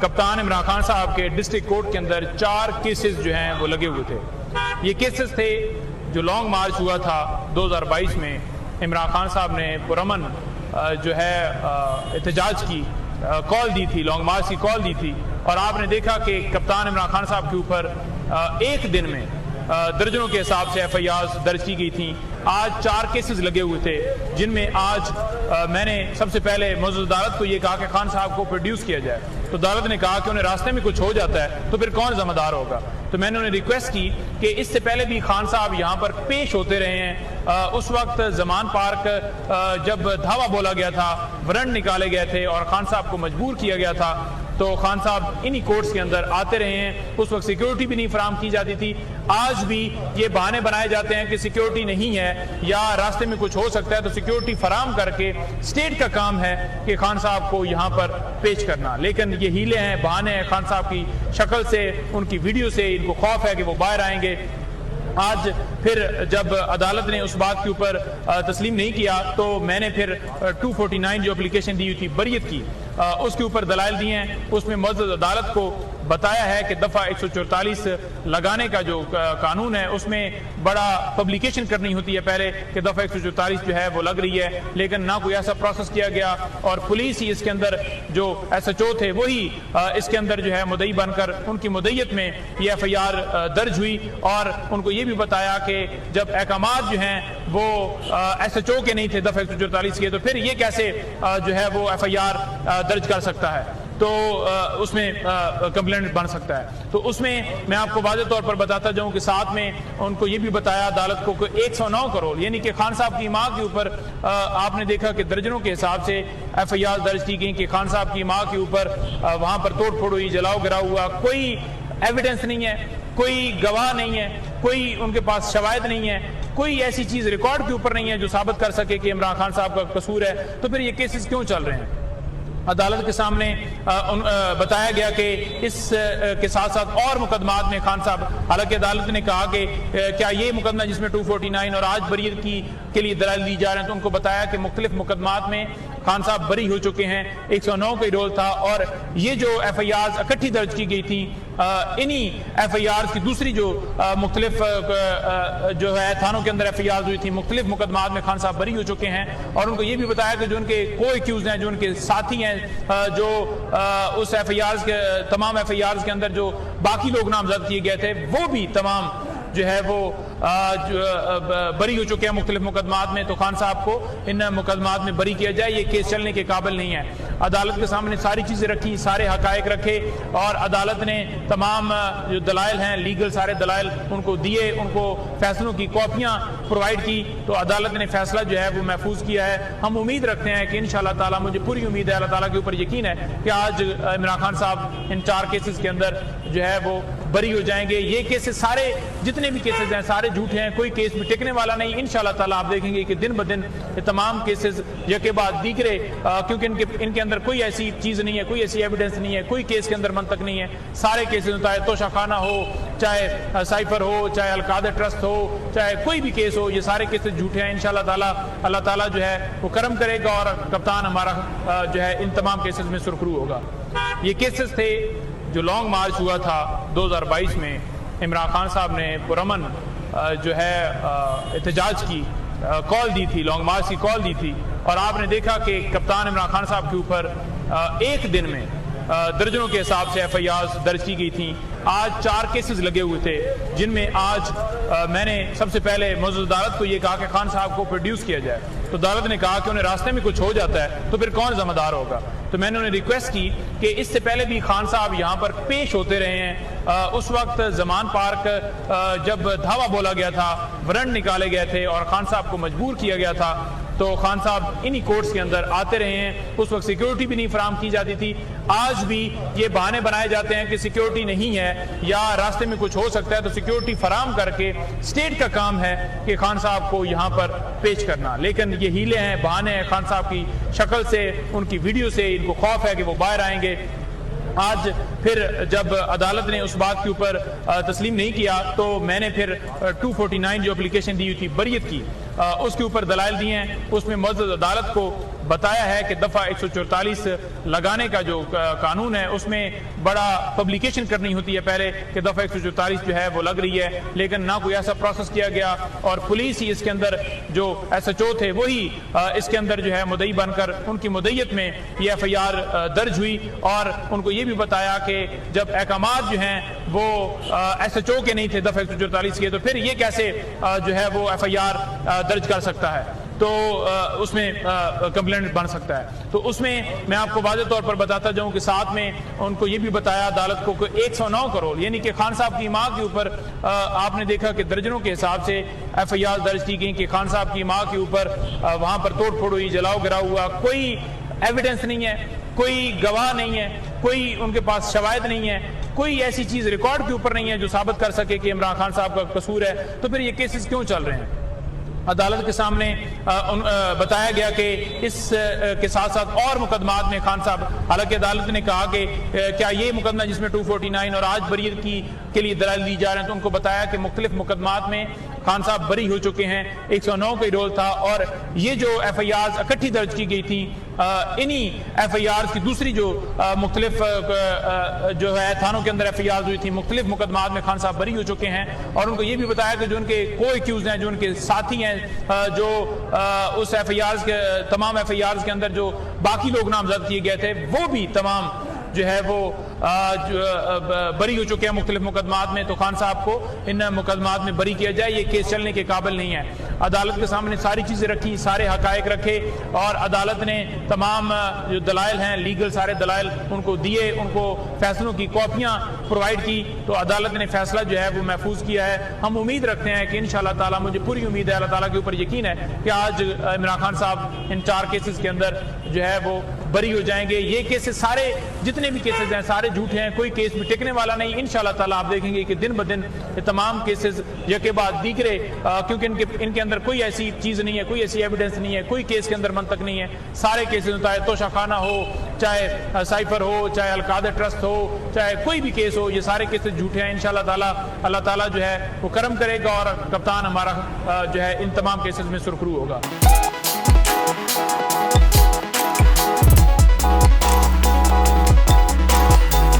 کپتان عمران خان صاحب کے ڈسٹرکٹ کورٹ کے اندر 4 کیسز جو ہیں وہ لگے ہوئے تھے۔ یہ کیسز تھے جو لانگ مارچ ہوا تھا 2022 میں، عمران خان صاحب نے پرامن جو ہے احتجاج کی کال دی تھی، لانگ مارچ کی کال دی تھی، اور آپ نے دیکھا کہ کپتان عمران خان صاحب کے اوپر ایک دن میں درجنوں کے حساب سے ایف آئی آرز درج کی گئی تھیں۔ آج 4 کیسز لگے ہوئے تھے، جن میں آج میں نے سب سے پہلے معزز عدالت کو یہ کہا کہ خان صاحب کو پروڈیوس کیا جائے، تو عدالت نے کہا کہ انہیں راستے میں کچھ ہو جاتا ہے تو پھر کون ذمہ دار ہوگا؟ تو میں نے انہیں ریکویسٹ کی کہ اس سے پہلے بھی خان صاحب یہاں پر پیش ہوتے رہے ہیں۔ اس وقت زمان پارک جب دھاوا بولا گیا تھا، ورنٹ نکالے گئے تھے اور خان صاحب کو مجبور کیا گیا تھا، تو خان صاحب انہی کورٹس کے اندر آتے رہے ہیں۔ اس وقت سیکیورٹی بھی نہیں فراہم کی جاتی تھی۔ آج بھی یہ بہانے بنائے جاتے ہیں کہ سیکیورٹی نہیں ہے یا راستے میں کچھ ہو سکتا ہے، تو سیکیورٹی فراہم کر کے اسٹیٹ کا کام ہے کہ خان صاحب کو یہاں پر پیش کرنا، لیکن یہ ہیلے ہیں، بہانے ہیں۔ خان صاحب کی شکل سے، ان کی ویڈیو سے ان کو خوف ہے کہ وہ باہر آئیں گے۔ آج پھر جب عدالت نے اس بات کے اوپر تسلیم نہیں کیا تو میں نے پھر 249 جو اپلیکیشن دی ہوئی تھی بریت کی، اس کے اوپر دلائل دیے ہیں۔ اس میں معزز عدالت کو بتایا ہے کہ دفعہ 144 لگانے کا جو قانون ہے اس میں بڑا پبلیکیشن کرنی ہوتی ہے پہلے کہ دفعہ 144 جو ہے وہ لگ رہی ہے، لیکن نہ کوئی ایسا پروسیس کیا گیا، اور پولیس ہی اس کے اندر جو ایس ایچ او تھے وہی اس کے اندر جو ہے مدعی بن کر ان کی مدعیت میں یہ ایف آئی آر درج ہوئی، اور ان کو یہ بھی بتایا کہ جب احکامات جو ہیں وہ ایس ایچ او کے نہیں تھے دفعہ 144 کے، تو پھر یہ کیسے جو ہے وہ ایف آئی آر درج کر سکتا ہے، تو اس میں کمپلینٹ بن سکتا ہے۔ تو اس میں میں آپ کو واضح طور پر بتاتا جاؤں کہ ساتھ میں ان کو یہ بھی بتایا عدالت کو کہ 109 کروڑ یعنی کہ خان صاحب کی ماں کے اوپر آپ نے دیکھا کہ درجنوں کے حساب سے ایف آئی آر درج کی گئی کہ خان صاحب کی ماں کے اوپر وہاں پر توڑ پھوڑ ہوئی، جلاؤ گراؤ ہوا، کوئی ایویڈنس نہیں ہے، کوئی گواہ نہیں ہے، کوئی ان کے پاس شواہد نہیں ہے، کوئی ایسی چیز ریکارڈ کے اوپر نہیں ہے جو ثابت کر سکے کہ عمران خان صاحب کا قصور ہے، تو پھر یہ کیسز کیوں چل رہے ہیں؟ عدالت کے سامنے بتایا گیا کہ اس کے ساتھ ساتھ اور مقدمات میں خان صاحب، حالانکہ عدالت نے کہا کہ کیا یہ مقدمہ جس میں 249 اور آج بریت کے لیے دلائل دی جا رہے ہیں، تو ان کو بتایا کہ مختلف مقدمات میں خان صاحب بری ہو چکے ہیں، 109 کا رول تھا، اور یہ جو ایف آئی آرز اکٹھی درج کی گئی تھی، انہی ایف آئی آرز کی دوسری جو مختلف جو ہے تھانوں کے اندر ایف آئی آرز ہوئی تھی، مختلف مقدمات میں خان صاحب بری ہو چکے ہیں، اور ان کو یہ بھی بتایا کہ جو ان کے کو ایکیوز ہیں، جو ان کے ساتھی ہیں، جو اس ایف آئی آرز کے تمام ایف آئی آرز کے اندر جو باقی لوگ نامزد کیے گئے تھے، وہ بھی تمام جو ہے وہ بری ہو چکے ہیں مختلف مقدمات میں، تو خان صاحب کو ان مقدمات میں بری کیا جائے، یہ کیس چلنے کے قابل نہیں ہے۔ عدالت کے سامنے ساری چیزیں رکھی، سارے حقائق رکھے، اور عدالت نے تمام جو دلائل ہیں، لیگل سارے دلائل ان کو دیے، ان کو فیصلوں کی کاپیاں پرووائڈ کی، تو عدالت نے فیصلہ جو ہے وہ محفوظ کیا ہے۔ ہم امید رکھتے ہیں کہ انشاءاللہ تعالیٰ، مجھے پوری امید ہے، اللہ تعالیٰ کے اوپر یقین ہے کہ آج عمران خان صاحب ان 4 کیسز کے اندر جو ہے وہ بری ہو جائیں گے۔ یہ کیسز سارے جتنے بھی کیسز ہیں سارے جھوٹے ہیں، کوئی کیس بھی ٹکنے والا نہیں۔ انشاءاللہ تعالیٰ آپ دیکھیں گے کہ دن بدن یہ تمام کیسز یکے بعد دیگرے، کیونکہ ان کے اندر کوئی ایسی چیز نہیں ہے، کوئی ایسی ایویڈنس نہیں ہے، کوئی کیس کے اندر منطق نہیں ہے، سارے کیسز، چاہے توشہ خانہ ہو، چاہے سائفر ہو، چاہے القادر ٹرسٹ ہو، چاہے کوئی بھی کیس ہو، یہ سارے کیسز جھوٹے ہیں۔ انشاءاللہ تعالیٰ اللہ تعالیٰ جو ہے وہ کرم کرے گا، اور کپتان ہمارا جو ہے ان تمام کیسز میں سرخرو ہوگا۔ یہ کیسز تھے جو لانگ مارچ ہوا تھا 2022 میں، عمران خان صاحب نے پرامن جو ہے احتجاج کی کال دی تھی، لانگ مارچ کی کال دی تھی، اور آپ نے دیکھا کہ کپتان عمران خان صاحب کے اوپر ایک دن میں درجنوں کے حساب سے ایف آئی آرز درج کی گئی تھیں۔ آج 4 کیسز لگے ہوئے تھے، جن میں آج میں نے سب سے پہلے معزز عدالت کو یہ کہا کہ خان صاحب کو پروڈیوس کیا جائے، تو عدالت نے کہا کہ انہیں راستے میں کچھ ہو جاتا ہے تو پھر کون ذمہ دار ہوگا؟ تو میں نے انہیں ریکویسٹ کی کہ اس سے پہلے بھی خان صاحب یہاں پر پیش ہوتے رہے ہیں۔ اس وقت زمان پارک جب دھاوا بولا گیا تھا، ورنٹ نکالے گئے تھے اور خان صاحب کو مجبور کیا گیا تھا، تو خان صاحب انہی کورٹس کے اندر آتے رہے ہیں۔ اس وقت سیکیورٹی بھی نہیں فراہم کی جاتی تھی۔ آج بھی یہ بہانے بنائے جاتے ہیں کہ سیکیورٹی نہیں ہے یا راستے میں کچھ ہو سکتا ہے، تو سیکیورٹی فراہم کر کے اسٹیٹ کا کام ہے کہ خان صاحب کو یہاں پر پیش کرنا، لیکن یہ ہیلے ہیں، بہانے ہیں۔ خان صاحب کی شکل سے، ان کی ویڈیو سے ان کو خوف ہے کہ وہ باہر آئیں گے۔ آج پھر جب عدالت نے اس بات کے اوپر تسلیم نہیں کیا تو میں نے پھر 249 جو اپلیکیشن دی ہوئی تھی بریت کی، اس کے اوپر دلائل دیے ہیں۔ اس میں معزز عدالت کو بتایا ہے کہ دفعہ 144 لگانے کا جو قانون ہے اس میں بڑا پبلیکیشن کرنی ہوتی ہے پہلے کہ دفعہ 144 جو ہے وہ لگ رہی ہے، لیکن نہ کوئی ایسا پروسیس کیا گیا اور پولیس ہی اس کے اندر جو SHO تھے وہی اس کے اندر جو ہے مدعی بن کر ان کی مدعیت میں یہ FIR درج ہوئی، اور ان کو یہ بھی بتایا کہ جب احکامات جو ہیں وہ SHO کے نہیں تھے دفعہ 144 کے، تو پھر یہ کیسے جو ہے وہ FIR درج کر سکتا ہے، تو اس میں کمپلینٹ بن سکتا ہے۔ تو اس میں میں آپ کو واضح طور پر بتاتا جاؤں کہ ساتھ میں ان کو یہ بھی بتایا عدالت کو کہ 109 کروڑ یعنی کہ خان صاحب کی ماں کے اوپر آپ نے دیکھا کہ درجنوں کے حساب سے FIR درج کی گئی کہ خان صاحب کی ماں کے اوپر وہاں پر توڑ پھوڑ ہوئی، جلاؤ گراؤ ہوا، کوئی ایویڈنس نہیں ہے، کوئی گواہ نہیں ہے، کوئی ان کے پاس شواہد نہیں ہے، کوئی ایسی چیز ریکارڈ کے اوپر نہیں ہے جو ثابت کر سکے کہ عمران خان صاحب کا قصور ہے، تو پھر یہ کیسز کیوں چل رہے ہیں؟ عدالت کے سامنے بتایا گیا کہ اس کے ساتھ ساتھ اور مقدمات میں خان صاحب، حالانکہ عدالت نے کہا کہ کیا یہ مقدمہ جس میں 249 اور آج بریت کے لیے دلائل دی جا رہے ہیں، تو ان کو بتایا کہ مختلف مقدمات میں خان صاحب بری ہو چکے ہیں، 109 کا رول تھا، اور یہ جو FIRs اکٹھی درج کی گئی تھی انہی FIRs کی دوسری جو مختلف جو ہے تھانوں کے اندر FIRs ہوئی تھی، مختلف مقدمات میں خان صاحب بری ہو چکے ہیں، اور ان کو یہ بھی بتایا کہ جو ان کے کو ایکیوز ہیں، جو ان کے ساتھی ہیں، جو اس FIRs کے تمام FIRs کے اندر جو باقی لوگ نامزد کیے گئے تھے وہ بھی تمام جو ہے وہ بری ہو چکے ہیں مختلف مقدمات میں، تو خان صاحب کو ان مقدمات میں بری کیا جائے، یہ کیس چلنے کے قابل نہیں ہے۔ عدالت کے سامنے ساری چیزیں رکھی، سارے حقائق رکھے، اور عدالت نے تمام جو دلائل ہیں لیگل سارے دلائل ان کو دیے، ان کو فیصلوں کی کاپیاں پرووائڈ کی، تو عدالت نے فیصلہ جو ہے وہ محفوظ کیا ہے۔ ہم امید رکھتے ہیں کہ انشاءاللہ تعالیٰ، مجھے پوری امید ہے، اللہ تعالیٰ کے اوپر یقین ہے کہ آج عمران خان صاحب ان 4 کیسز کے اندر جو ہے وہ بری ہو جائیں گے۔ یہ کیسز سارے جتنے بھی کیسز ہیں سارے جھوٹ ہیں، کوئی کیس بھی ٹکنے والا نہیں۔ انشاءاللہ تعالیٰ آپ دیکھیں گے کہ دن بدن یہ تمام کیسز یکے بعد دیگرے، کیونکہ ان کے اندر کوئی ایسی چیز نہیں ہے، کوئی ایسی ایویڈنس نہیں ہے، کوئی کیس کے اندر منطق نہیں ہے، سارے کیسز چاہے توشہ خانہ ہو، چاہے سائفر ہو، چاہے القادر ٹرسٹ ہو، چاہے کوئی بھی کیس ہو، یہ سارے کیسز جھوٹے ہیں۔ انشاءاللہ تعالیٰ اللہ تعالیٰ جو ہے وہ کرم کرے گا، اور کپتان ہمارا جو ہے ان تمام کیسز میں سرخرو ہوگا۔